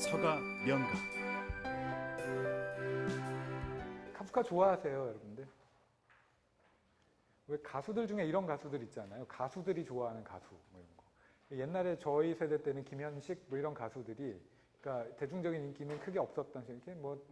서가 명가. 카프카 좋아하세요, 여러분들? 왜 가수들 중에 이런 가수들 있잖아요. 가수들이 좋아하는 가수 뭐 이런 거. 옛날에 저희 세대 때는 김현식 뭐 이런 가수들이 그러니까 대중적인 인기는 크게 없었던 이렇게 뭐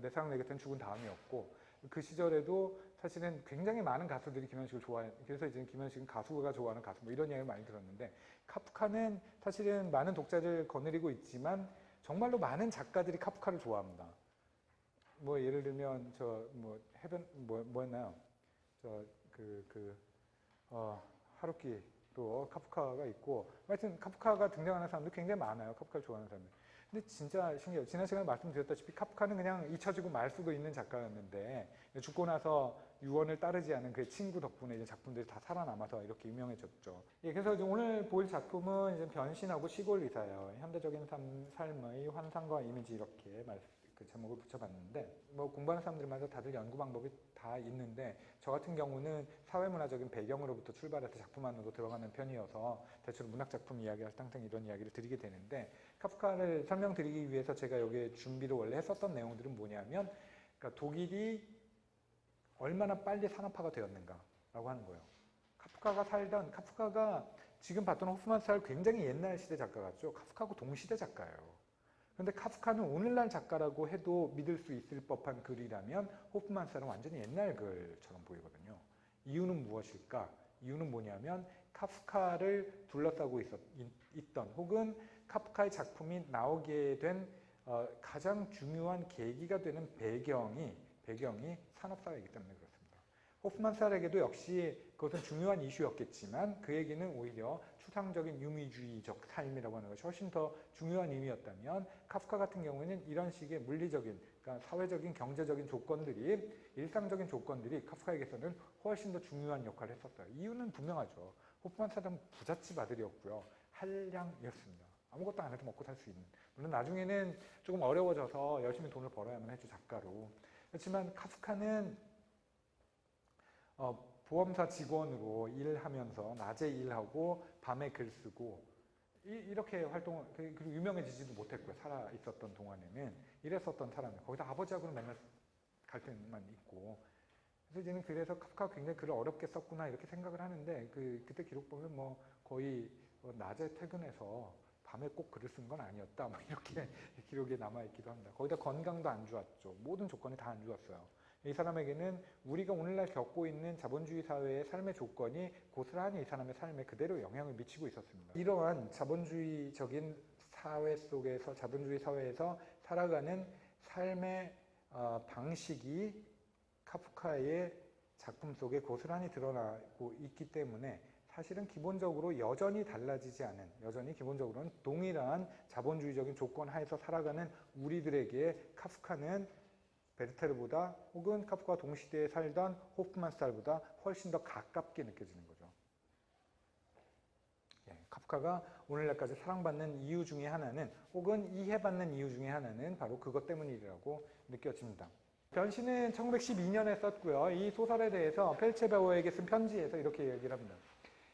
내 사랑 내 곁엔 죽은 다음이었고 그 시절에도 사실은 굉장히 많은 가수들이 김현식을 좋아해. 그래서 이제 김현식은 가수가 좋아하는 가수 뭐 이런 이야기를 많이 들었는데 카프카는 사실은 많은 독자를 거느리고 있지만 정말로 많은 작가들이 카프카를 좋아합니다. 뭐 예를 들면 저 뭐 해변 뭐였나요? 하루키도 카프카가 있고 하여튼 카프카가 등장하는 사람도 굉장히 많아요. 카프카를 좋아하는 사람들. 근데 진짜 신기해요. 지난 시간에 말씀드렸다시피 카프카는 그냥 잊혀지고 말 수도 있는 작가였는데 죽고 나서 유언을 따르지 않은 그의 친구 덕분에 이제 작품들이 다 살아남아서 이렇게 유명해졌죠. 예, 그래서 이제 오늘 볼 작품은 이제 변신하고 시골리사예요. 현대적인 삶의 환상과 이미지 이렇게 그 제목을 붙여봤는데 뭐 공부하는 사람들마다 다들 연구 방법이 다 있는데 저 같은 경우는 사회문화적인 배경으로부터 출발해서 작품 안으로 들어가는 편이어서 대체로 문학작품 이야기할 땅땅 이런 이야기를 드리게 되는데 카프카를 설명드리기 위해서 제가 여기에 준비를 원래 했었던 내용들은 뭐냐면 그러니까 독일이 얼마나 빨리 산업화가 되었는가라고 하는 거예요. 카프카가 지금 봤던 호프만스타일 굉장히 옛날 시대 작가 같죠. 카프카하고 동시대 작가예요. 그런데 카프카는 오늘날 작가라고 해도 믿을 수 있을 법한 글이라면 호프만스타일은 완전히 옛날 글처럼 보이거든요. 이유는 무엇일까? 이유는 뭐냐면 카프카를 둘러싸고 있던 혹은 카프카의 작품이 나오게 된 가장 중요한 계기가 되는 배경이 산업사회이기 때문에 그렇습니다. 호프만스타일에게도 역시 그것은 중요한 이슈였겠지만 그에게는 오히려 추상적인 유미주의적 삶이라고 하는 것이 훨씬 더 중요한 의미였다면 카프카 같은 경우에는 이런 식의 물리적인, 그러니까 사회적인 경제적인 조건들이 일상적인 조건들이 카프카에게서는 훨씬 더 중요한 역할을 했었어요. 이유는 분명하죠. 호프만스타일은 부잣집 아들이었고요. 한량이었습니다. 아무것도 안 해도 먹고 살 수 있는. 물론 나중에는 조금 어려워져서 열심히 돈을 벌어야만 했죠, 작가로. 그렇지만 카프카는 보험사 직원으로 일하면서 낮에 일하고 밤에 글 쓰고 이렇게 활동을 그리고 유명해지지도 못했고요. 살아 있었던 동안에는 이랬었던 사람이에요. 거기다 아버지하고는 맨날 갈등만 있고 그래서 카프카가 굉장히 글을 어렵게 썼구나 이렇게 생각을 하는데 그때 기록 보면 뭐 거의 낮에 퇴근해서 밤에 꼭 글을 쓴 건 아니었다 뭐 이렇게 기록이 남아있기도 합니다. 거기다 건강도 안 좋았죠. 모든 조건이 다 안 좋았어요. 이 사람에게는 우리가 오늘날 겪고 있는 자본주의 사회의 삶의 조건이 고스란히 이 사람의 삶에 그대로 영향을 미치고 있었습니다. 이러한 자본주의적인 사회 속에서 자본주의 사회에서 살아가는 삶의 방식이 카프카의 작품 속에 고스란히 드러나고 있기 때문에 사실은 기본적으로 여전히 달라지지 않은, 여전히 기본적으로는 동일한 자본주의적인 조건 하에서 살아가는 우리들에게 카프카는 베르테르보다 혹은 카프카와 동시대에 살던 호프만스타일보다 훨씬 더 가깝게 느껴지는 거죠. 예, 카프카가 오늘날까지 사랑받는 이유 중에 하나는 혹은 이해받는 이유 중에 하나는 바로 그것 때문이라고 느껴집니다. 변신은 1912년에 썼고요. 이 소설에 대해서 펠체베어에게 쓴 편지에서 이렇게 얘기를 합니다.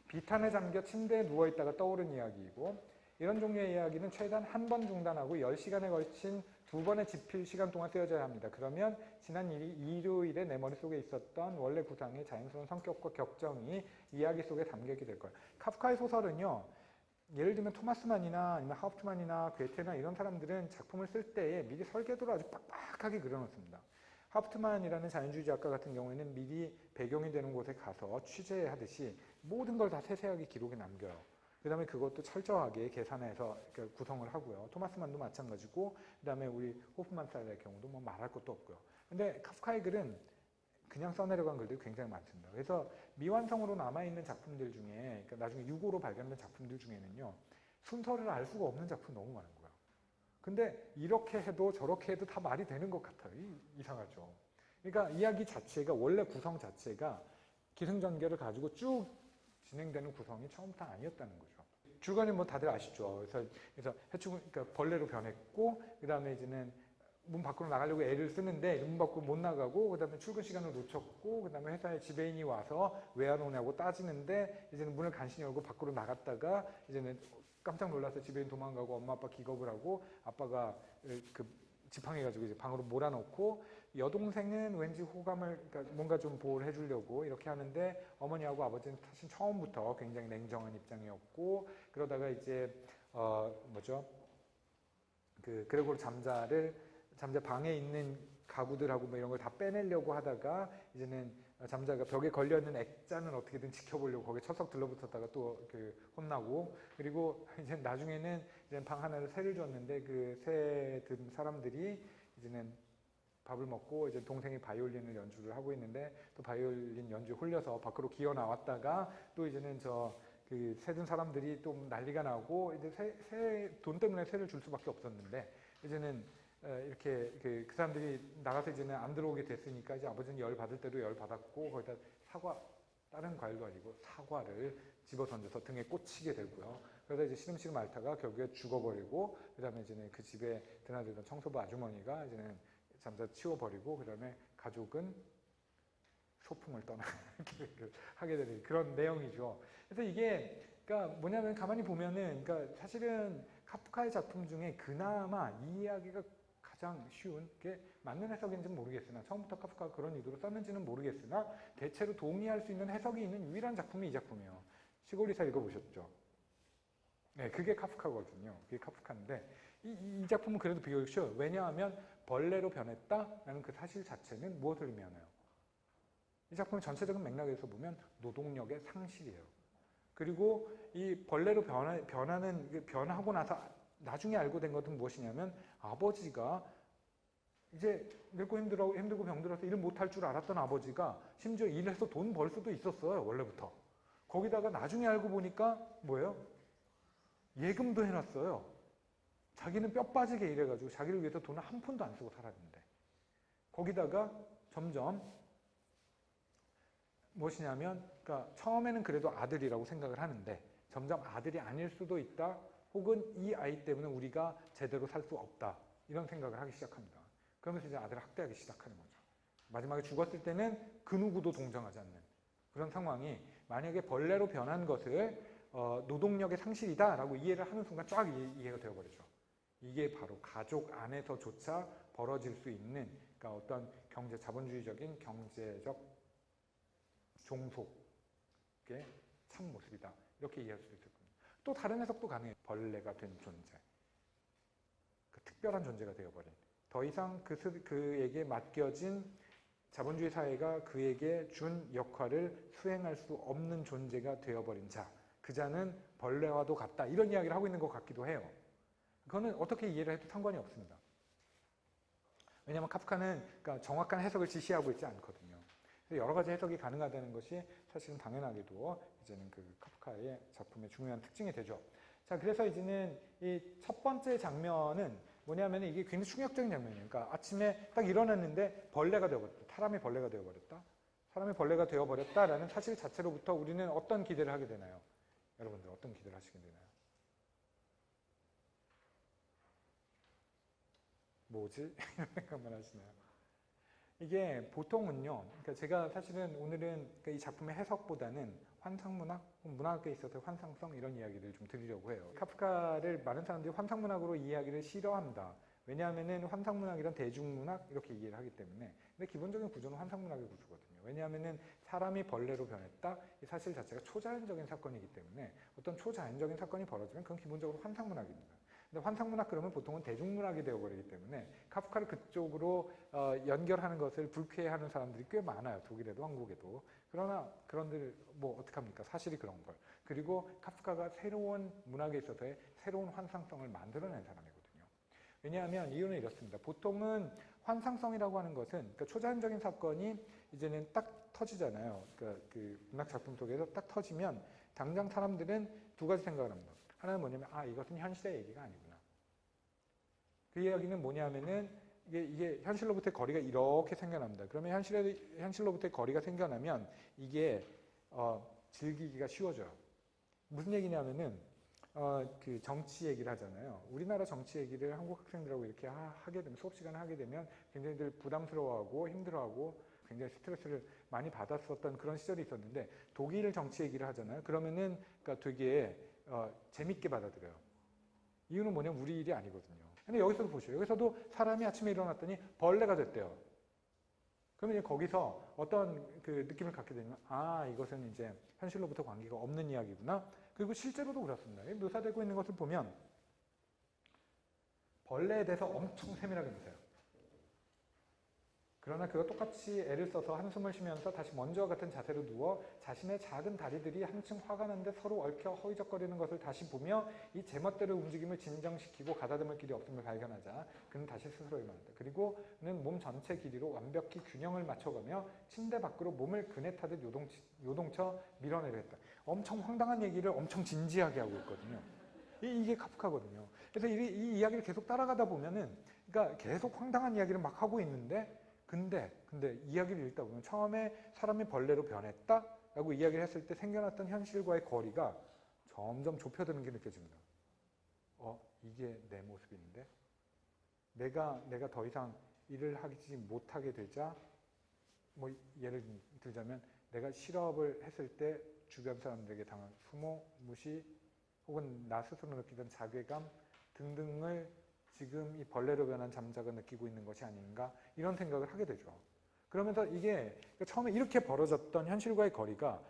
비탄에 잠겨 침대에 누워있다가 떠오른 이야기이고 이런 종류의 이야기는 최단 한 번 중단하고 10시간에 걸친 2번의 집필 시간 동안 쓰여져야 합니다. 그러면 지난 일요일에 내 머릿속에 있었던 원래 구상의 자연스러운 성격과 격정이 이야기 속에 담겨있게 될 거예요. 카프카의 소설은요. 예를 들면 토마스만이나 아니면 하프트만이나 괴테나 이런 사람들은 작품을 쓸 때에 미리 설계도를 아주 빡빡하게 그려놓습니다. 하프트만이라는 자연주의 작가 같은 경우에는 미리 배경이 되는 곳에 가서 취재하듯이 모든 걸 다 세세하게 기록에 남겨요. 그 다음에 그것도 철저하게 계산해서 구성을 하고요. 토마스만도 마찬가지고 그 다음에 우리 호프만스타일의 경우도 뭐 말할 것도 없고요. 근데 카프카의 글은 그냥 써내려간 글들이 굉장히 많습니다. 그래서 미완성으로 남아있는 작품들 중에 그러니까 나중에 유고로 발견된 작품들 중에는요. 순서를 알 수가 없는 작품이 너무 많은 거예요. 근데 이렇게 해도 저렇게 해도 다 말이 되는 것 같아요. 이상하죠. 그러니까 이야기 자체가 원래 구성 자체가 기승전결을 가지고 쭉 진행되는 구성이 처음부터 아니었다는 거죠. 주관이 뭐 다들 아시죠. 그래서 해충 그러니까 벌레로 변했고 그 다음에 이제는 문 밖으로 나가려고 애를 쓰는데 문 밖으로 못 나가고 그 다음에 출근 시간을 놓쳤고 그 다음에 회사에 지배인이 와서 왜 안 오냐고 따지는데 이제는 문을 간신히 열고 밖으로 나갔다가 이제는 깜짝 놀라서 집에 도망가고 엄마 아빠 기겁을 하고 아빠가 그 지팡이가지고 이제 방으로 몰아넣고 여동생은 왠지 호감을 그러니까 뭔가 좀 보호를 해주려고 이렇게 하는데 어머니하고 아버지는 사실 처음부터 굉장히 냉정한 입장이었고 그러다가 이제 뭐죠? 그 그레고르 잠자 방에 있는 가구들하고 뭐 이런 걸 다 빼내려고 하다가 이제는 잠자가 벽에 걸려있는 액잔을 어떻게든 지켜보려고 거기에 철썩 들러붙었다가 또 그 혼나고 그리고 이제 나중에는 이제 방 하나를 새를 줬는데 그 새 든 사람들이 이제는 밥을 먹고 이제 동생이 바이올린을 연주를 하고 있는데 또 바이올린 연주에 홀려서 밖으로 기어 나왔다가 또 이제는 그 새든 사람들이 또 난리가 나고 이제 돈 때문에 새를 줄 수밖에 없었는데 이제는 이렇게 그 사람들이 나가서 이제는 안 들어오게 됐으니까 이제 아버지는 열 받을 때도 열 받았고 거기다 다른 과일도 아니고 사과를 집어 던져서 등에 꽂히게 되고요. 그러다 이제 시름시름 앓다가 결국에 죽어버리고 그다음에 이제는 그 집에 드나들던 청소부 아주머니가 이제는 잠자 치워버리고 그다음에 가족은 소풍을 떠나게 하게 되는 그런 내용이죠. 그래서 이게 그러니까 뭐냐면 가만히 보면은 그러니까 사실은 카프카의 작품 중에 그나마 이 이야기가 가장 쉬운 게 맞는 해석인지는 모르겠으나 처음부터 카프카가 그런 의도로 썼는지는 모르겠으나 대체로 동의할 수 있는 해석이 있는 유일한 작품이 이 작품이에요. 시골리사 읽어보셨죠? 네, 그게 카프카거든요. 그게 카프카인데 이 작품은 그래도 비교적 쉬워요. 왜냐하면 벌레로 변했다라는 그 사실 자체는 무엇을 의미하나요? 이 작품의 전체적인 맥락에서 보면 노동력의 상실이에요. 그리고 이 벌레로 변하고 나서 나중에 알고 된 것은 무엇이냐면 아버지가 이제 늙고 힘들고 병들어서 일을 못할 줄 알았던 아버지가 심지어 일해서 돈 벌 수도 있었어요. 원래부터. 거기다가 나중에 알고 보니까 뭐예요? 예금도 해놨어요. 자기는 뼈 빠지게 일해가지고 자기를 위해서 돈을 한 푼도 안 쓰고 살았는데 거기다가 점점 무엇이냐면 그러니까 처음에는 그래도 아들이라고 생각을 하는데 점점 아들이 아닐 수도 있다 혹은 이 아이 때문에 우리가 제대로 살 수 없다 이런 생각을 하기 시작합니다. 그러면서 이제 아들을 학대하기 시작하는 거죠. 마지막에 죽었을 때는 그 누구도 동정하지 않는 그런 상황이 만약에 벌레로 변한 것을 노동력의 상실이다라고 이해를 하는 순간 쫙 이해가 되어버리죠. 이게 바로 가족 안에서조차 벌어질 수 있는 그러니까 어떤 자본주의적인 경제적 종속의 참모습이다. 이렇게 이해할 수도 있을 겁니다. 또 다른 해석도 가능해요. 벌레가 된 존재. 그 특별한 존재가 되어버린. 더 이상 그에게 맡겨진 자본주의 사회가 그에게 준 역할을 수행할 수 없는 존재가 되어버린 자. 그 자는 벌레와도 같다. 이런 이야기를 하고 있는 것 같기도 해요. 그거는 어떻게 이해를 해도 상관이 없습니다. 왜냐하면 카프카는 그러니까 정확한 해석을 지시하고 있지 않거든요. 여러 가지 해석이 가능하다는 것이 사실은 당연하게도 이제는 그 카프카의 작품의 중요한 특징이 되죠. 자, 그래서 이제는 이 첫 번째 장면은 뭐냐면 이게 굉장히 충격적인 장면이에요. 그러니까 아침에 딱 일어났는데 벌레가 되어버렸다. 사람이 벌레가 되어버렸다. 사람이 벌레가 되어버렸다라는 사실 자체로부터 우리는 어떤 기대를 하게 되나요? 여러분들 어떤 기대를 하시게 되나요? 뭐지? 이런 생각만 하시나요? 이게 보통은요, 그러니까 제가 사실은 오늘은 이 작품의 해석보다는 환상문학, 문학에 있어서 환상성 이런 이야기를 좀 드리려고 해요. 카프카를 많은 사람들이 환상문학으로 이해하기를 싫어합니다. 왜냐하면은 환상문학이란 대중문학 이렇게 이해를 하기 때문에. 근데 기본적인 구조는 환상문학의 구조거든요. 왜냐하면은 사람이 벌레로 변했다 이 사실 자체가 초자연적인 사건이기 때문에 어떤 초자연적인 사건이 벌어지면 그건 기본적으로 환상문학입니다. 근데 환상문학 그러면 보통은 대중문학이 되어버리기 때문에 카프카를 그쪽으로 연결하는 것을 불쾌해하는 사람들이 꽤 많아요. 독일에도 한국에도. 그러나 그런들 뭐 어떡합니까? 사실이 그런 걸. 그리고 카프카가 새로운 문학에 있어서의 새로운 환상성을 만들어낸 사람이거든요. 왜냐하면 이유는 이렇습니다. 보통은 환상성이라고 하는 것은 그러니까 초자연적인 사건이 이제는 딱 터지잖아요. 그러니까 그 문학 작품 속에서 딱 터지면 당장 사람들은 두 가지 생각을 합니다. 하나는 뭐냐면 이것은 현실의 얘기가 아니구나. 그 이야기는 뭐냐면은 이게 현실로부터의 거리가 이렇게 생겨납니다. 그러면 현실로부터의 거리가 생겨나면 이게 즐기기가 쉬워져요. 무슨 얘기냐면은 그 정치 얘기를 하잖아요. 우리나라 정치 얘기를 한국 학생들하고 이렇게 하게 되면 수업 시간에 하게 되면 굉장히 부담스러워하고 힘들어하고 굉장히 스트레스를 많이 받았었던 그런 시절이 있었는데 독일 정치 얘기를 하잖아요. 그러면은 그러니까 되게 재밌게 받아들여요. 이유는 뭐냐면 우리 일이 아니거든요. 근데 여기서도 보시죠. 여기서도 사람이 아침에 일어났더니 벌레가 됐대요. 그러면 이제 거기서 어떤 그 느낌을 갖게 되냐면 이것은 이제 현실로부터 관계가 없는 이야기구나. 그리고 실제로도 그렇습니다. 묘사되고 있는 것을 보면 벌레에 대해서 엄청 세밀하게 묘사해요. 그러나 그가 똑같이 애를 써서 한숨을 쉬면서 다시 먼저와 같은 자세로 누워 자신의 작은 다리들이 한층 화가 나는데 서로 얽혀 허이적거리는 것을 다시 보며 이 제멋대로 움직임을 진정시키고 가다듬을 길이 없음을 발견하자 그는 다시 스스로 일어났다. 그리고 그는 몸 전체 길이로 완벽히 균형을 맞춰가며 침대 밖으로 몸을 그네 타듯 요동쳐 밀어내려 했다. 엄청 황당한 얘기를 엄청 진지하게 하고 있거든요. 이게 카프카거든요. 그래서 이 이야기를 계속 따라가다 보면은 그러니까 계속 황당한 이야기를 막 하고 있는데 근데 이야기를 읽다 보면 처음에 사람이 벌레로 변했다라고 이야기를 했을 때 생겨났던 현실과의 거리가 점점 좁혀드는 게 느껴집니다. 이게 내 모습인데 내가 더 이상 일을 하지 못하게 되자 뭐 예를 들자면 내가 실업을 했을 때 주변 사람들에게 당한 수모, 무시 혹은 나 스스로 느끼던 자괴감 등등을 지금 이 벌레로 변한 잠자가 느끼고 있는 것이 아닌가 이런 생각을 하게 되죠. 그러면서 이게 처음에 이렇게 벌어졌던 현실과의 거리가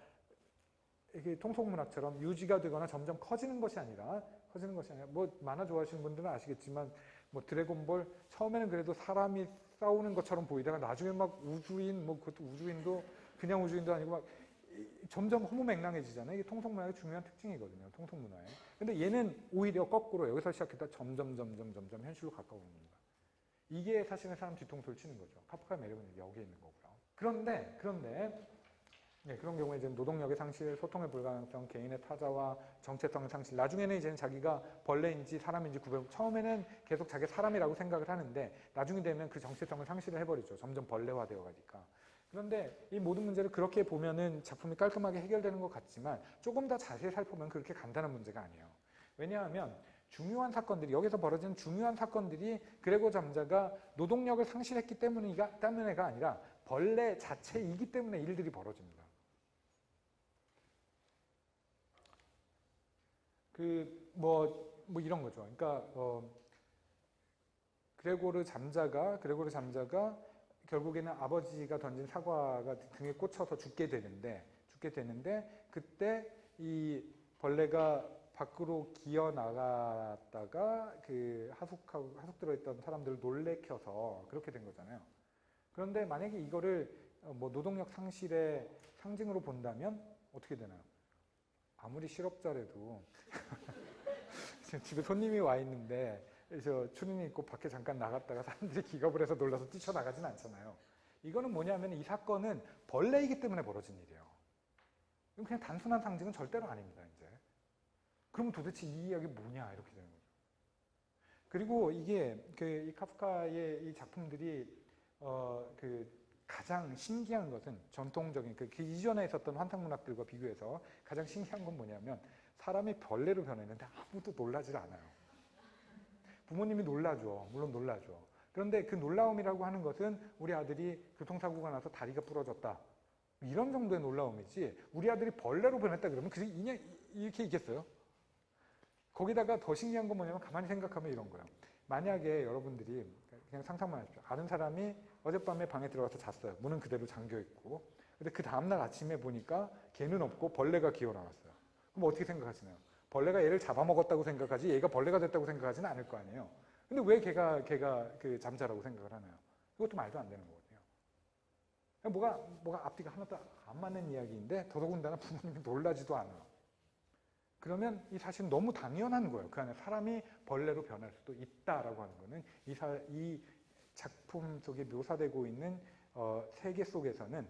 이게 통속문학처럼 유지가 되거나 점점 커지는 것이 아니라 뭐 만화 좋아하시는 분들은 아시겠지만 뭐 드래곤볼 처음에는 그래도 사람이 싸우는 것처럼 보이다가 나중에 막 우주인 뭐 그것도 우주인도 그냥 우주인도 아니고 막 점점 허무맹랑해지잖아요. 이게 통속문학의 중요한 특징이거든요. 통속문화에. 근데 얘는 오히려 거꾸로 여기서 시작했다 점점 현실로 가까워오는 겁니다. 이게 사실은 사람 뒤통수를 치는 거죠. 카프카의 매력은 여기에 있는 거고요. 그런데 그런 경우에 이제 노동력의 상실, 소통의 불가능성, 개인의 타자와 정체성의 상실. 나중에는 이제 자기가 벌레인지 사람인지 처음에는 계속 자기 사람이라고 생각을 하는데 나중에 되면 그 정체성을 상실을 해버리죠. 점점 벌레화되어 가니까. 그런데 이 모든 문제를 그렇게 보면은 작품이 깔끔하게 해결되는 것 같지만 조금 더 자세히 살펴보면 그렇게 간단한 문제가 아니에요. 왜냐하면 중요한 사건들이 여기서 벌어지는 중요한 사건들이 그레고 잠자가 노동력을 상실했기 때문에가 아니라 벌레 자체이기 때문에 일들이 벌어집니다. 뭐 이런 거죠. 그러니까 그레고르 잠자가 결국에는 아버지가 던진 사과가 등에 꽂혀서 죽게 되는데 그때 이 벌레가 밖으로 기어 나갔다가 그 하숙 들어있던 사람들을 놀래켜서 그렇게 된 거잖아요. 그런데 만약에 이거를 뭐 노동력 상실의 상징으로 본다면 어떻게 되나요? 아무리 실업자라도 집에 손님이 와 있는데 그래서 추리닝 입고 밖에 잠깐 나갔다가 사람들이 기겁을 해서 놀라서 뛰쳐나가진 않잖아요. 이거는 뭐냐면 이 사건은 벌레이기 때문에 벌어진 일이에요. 그냥 단순한 상징은 절대로 아닙니다. 이제. 그러면 도대체 이 이야기 뭐냐 이렇게 되는 거죠. 그리고 이게 이 카프카의 이 작품들이 가장 신기한 것은 전통적인 그 이전에 있었던 환상문학들과 비교해서 가장 신기한 건 뭐냐면 사람이 벌레로 변했는데 아무도 놀라질 않아요. 부모님이 놀라죠. 물론 놀라죠. 그런데 그 놀라움이라고 하는 것은 우리 아들이 교통사고가 나서 다리가 부러졌다. 이런 정도의 놀라움이지 우리 아들이 벌레로 변했다 그러면 그냥 이렇게 있겠어요? 거기다가 더 신기한 건 뭐냐면 가만히 생각하면 이런 거예요. 만약에 여러분들이 그냥 상상만 하십시오. 아는 사람이 어젯밤에 방에 들어가서 잤어요. 문은 그대로 잠겨있고. 근데 그 다음날 아침에 보니까 걔는 없고 벌레가 기어 나왔어요. 그럼 어떻게 생각하시나요? 벌레가 얘를 잡아먹었다고 생각하지 얘가 벌레가 됐다고 생각하지는 않을 거 아니에요. 근데 왜 걔가 그 잠자라고 생각을 하나요? 그것도 말도 안 되는 거거든요. 뭐가 앞뒤가 하나도 안 맞는 이야기인데 더더군다나 부모님이 놀라지도 않아요. 그러면 이 사실은 너무 당연한 거예요. 그 안에 사람이 벌레로 변할 수도 있다라고 하는 거는 이 작품 속에 묘사되고 있는 세계 속에서는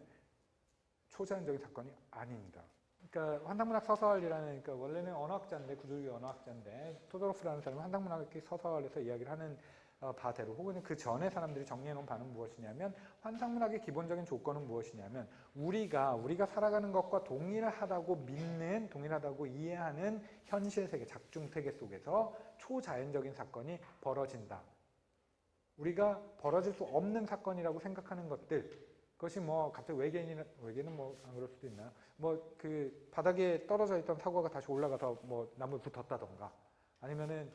초자연적인 사건이 아닙니다. 그러니까 환상문학 서사활이라는 그러니까 원래는 언어학자인데 구조주의 언어학자인데 토도로프라는 사람은 환상문학 서사활에서 이야기를 하는 바대로 혹은 그 전에 사람들이 정리해놓은 바는 무엇이냐면 환상문학의 기본적인 조건은 무엇이냐면 우리가 살아가는 것과 동일하다고 믿는 동일하다고 이해하는 현실 세계 작중 세계 속에서 초자연적인 사건이 벌어진다. 우리가 벌어질 수 없는 사건이라고 생각하는 것들 그것이 뭐 갑자기 외계는 뭐 안 그럴 수도 있나요? 뭐 그 바닥에 떨어져 있던 사과가 다시 올라가서 뭐 나무에 붙었다던가 아니면은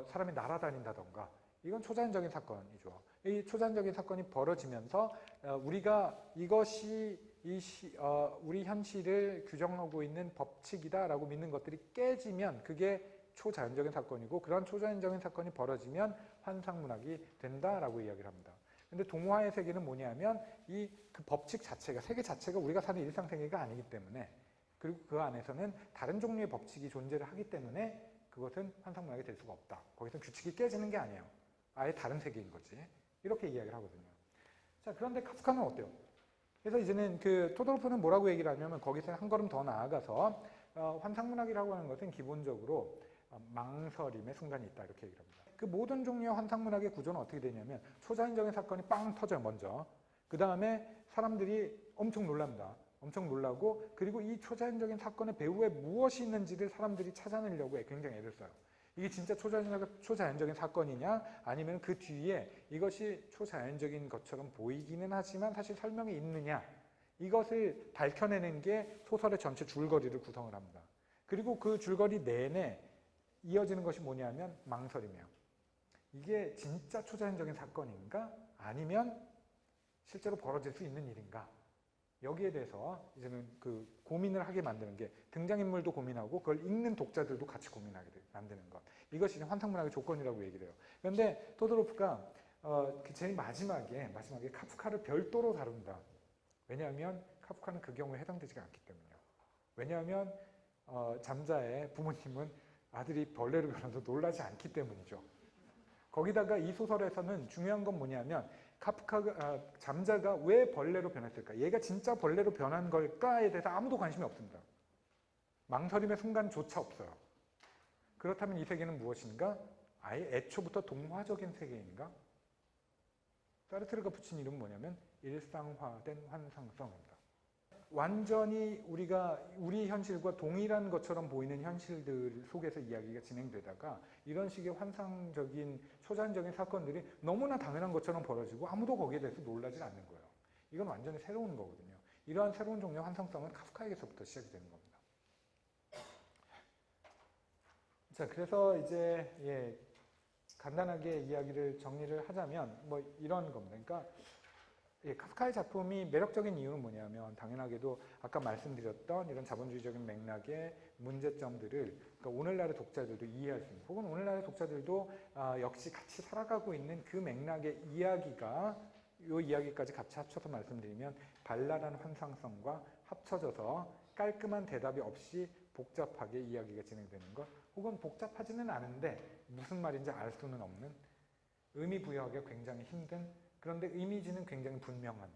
사람이 날아다닌다던가 이건 초자연적인 사건이죠. 이 초자연적인 사건이 벌어지면서 우리가 이것이 우리 현실을 규정하고 있는 법칙이다라고 믿는 것들이 깨지면 그게 초자연적인 사건이고 그런 초자연적인 사건이 벌어지면 환상문학이 된다라고 이야기를 합니다. 근데 동화의 세계는 뭐냐면 이 그 법칙 자체가 세계 자체가 우리가 사는 일상 세계가 아니기 때문에 그리고 그 안에서는 다른 종류의 법칙이 존재를 하기 때문에 그것은 환상문학이 될 수가 없다. 거기서 규칙이 깨지는 게 아니에요. 아예 다른 세계인 거지. 이렇게 이야기를 하거든요. 자, 그런데 카프카는 어때요? 그래서 이제는 그 토도로프는 뭐라고 얘기를 하냐면 거기서 한 걸음 더 나아가서 환상문학이라고 하는 것은 기본적으로 망설임의 순간이 있다 이렇게 얘기를 합니다. 그 모든 종류의 환상문학의 구조는 어떻게 되냐면 초자연적인 사건이 빵 터져요 먼저. 그 다음에 사람들이 엄청 놀랍니다. 엄청 놀라고 그리고 이 초자연적인 사건의 배후에 무엇이 있는지를 사람들이 찾아내려고 굉장히 애를 써요. 이게 진짜 초자연적인 사건이냐 아니면 그 뒤에 이것이 초자연적인 것처럼 보이기는 하지만 사실 설명이 있느냐 이것을 밝혀내는 게 소설의 전체 줄거리를 구성을 합니다. 그리고 그 줄거리 내내 이어지는 것이 뭐냐면 망설임이에요. 이게 진짜 초자연적인 사건인가 아니면 실제로 벌어질 수 있는 일인가 여기에 대해서 이제는 그 고민을 하게 만드는 게 등장인물도 고민하고 그걸 읽는 독자들도 같이 고민하게 만드는 것. 이것이 환상문학의 조건이라고 얘기를 해요. 그런데 토도로프가 제일 마지막에 카프카를 별도로 다룬다. 왜냐하면 카프카는 그 경우에 해당되지가 않기 때문이에요. 왜냐하면 잠자의 부모님은 아들이 벌레로 변해서 놀라지 않기 때문이죠. 거기다가 이 소설에서는 중요한 건 뭐냐면 카프카가 잠자가 왜 벌레로 변했을까? 얘가 진짜 벌레로 변한 걸까에 대해서 아무도 관심이 없습니다. 망설임의 순간조차 없어요. 그렇다면 이 세계는 무엇인가? 아예 애초부터 동화적인 세계인가? 사르트르가 붙인 이름은 뭐냐면 일상화된 환상성입니다. 완전히 우리 현실과 동일한 것처럼 보이는 현실들 속에서 이야기가 진행되다가 이런 식의 환상적인 초자연적인 사건들이 너무나 당연한 것처럼 벌어지고 아무도 거기에 대해서 놀라지 않는 거예요. 이건 완전히 새로운 거거든요. 이러한 새로운 종류의 환상성은 카프카에게서부터 시작이 되는 겁니다. 자, 그래서 이제 간단하게 이야기를 정리를 하자면 뭐 이런 겁니다. 그러니까 카프카의 작품이 매력적인 이유는 뭐냐면 당연하게도 아까 말씀드렸던 이런 자본주의적인 맥락의 문제점들을 그러니까 오늘날의 독자들도 이해할 수 있는 혹은 오늘날의 독자들도 역시 같이 살아가고 있는 그 맥락의 이야기가 이 이야기까지 같이 합쳐서 말씀드리면 발랄한 환상성과 합쳐져서 깔끔한 대답이 없이 복잡하게 이야기가 진행되는 것 혹은 복잡하지는 않은데 무슨 말인지 알 수는 없는 의미 부여하기가 굉장히 힘든 그런데 이미지는 굉장히 분명한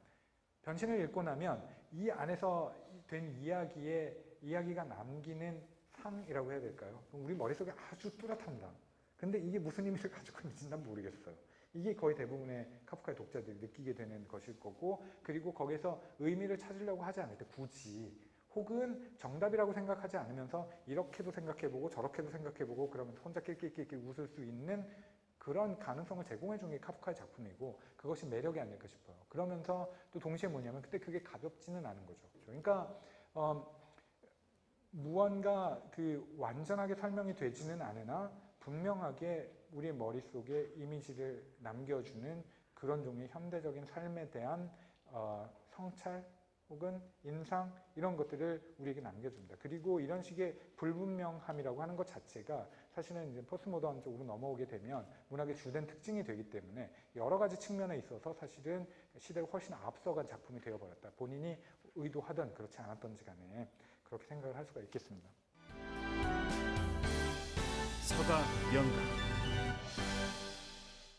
변신을 읽고 나면 이 안에서 된 이야기가 남기는 상이라고 해야 될까요? 우리 머릿속에 아주 뚜렷합니다. 근데 이게 무슨 의미를 가지고 있는지 난 모르겠어요. 이게 거의 대부분의 카프카의 독자들이 느끼게 되는 것일 거고 그리고 거기서 의미를 찾으려고 하지 않을 때 굳이 혹은 정답이라고 생각하지 않으면서 이렇게도 생각해보고 저렇게도 생각해보고 그러면 혼자 낄낄낄낄 웃을 수 있는 그런 가능성을 제공해 준 게 카프카의 작품이고 그것이 매력이 아닐까 싶어요. 그러면서 또 동시에 뭐냐면 그때 그게 가볍지는 않은 거죠. 그러니까 무언가 그 완전하게 설명이 되지는 않으나 분명하게 우리의 머릿속에 이미지를 남겨주는 그런 종류의 현대적인 삶에 대한 성찰 혹은 인상 이런 것들을 우리에게 남겨줍니다. 그리고 이런 식의 불분명함이라고 하는 것 자체가 사실은 이제 포스트모던 쪽으로 넘어오게 되면 문학의 주된 특징이 되기 때문에 여러 가지 측면에 있어서 사실은 시대를 훨씬 앞서간 작품이 되어버렸다. 본인이 의도하든 그렇지 않았던지 간에 그렇게 생각을 할 수가 있겠습니다. 서가 연가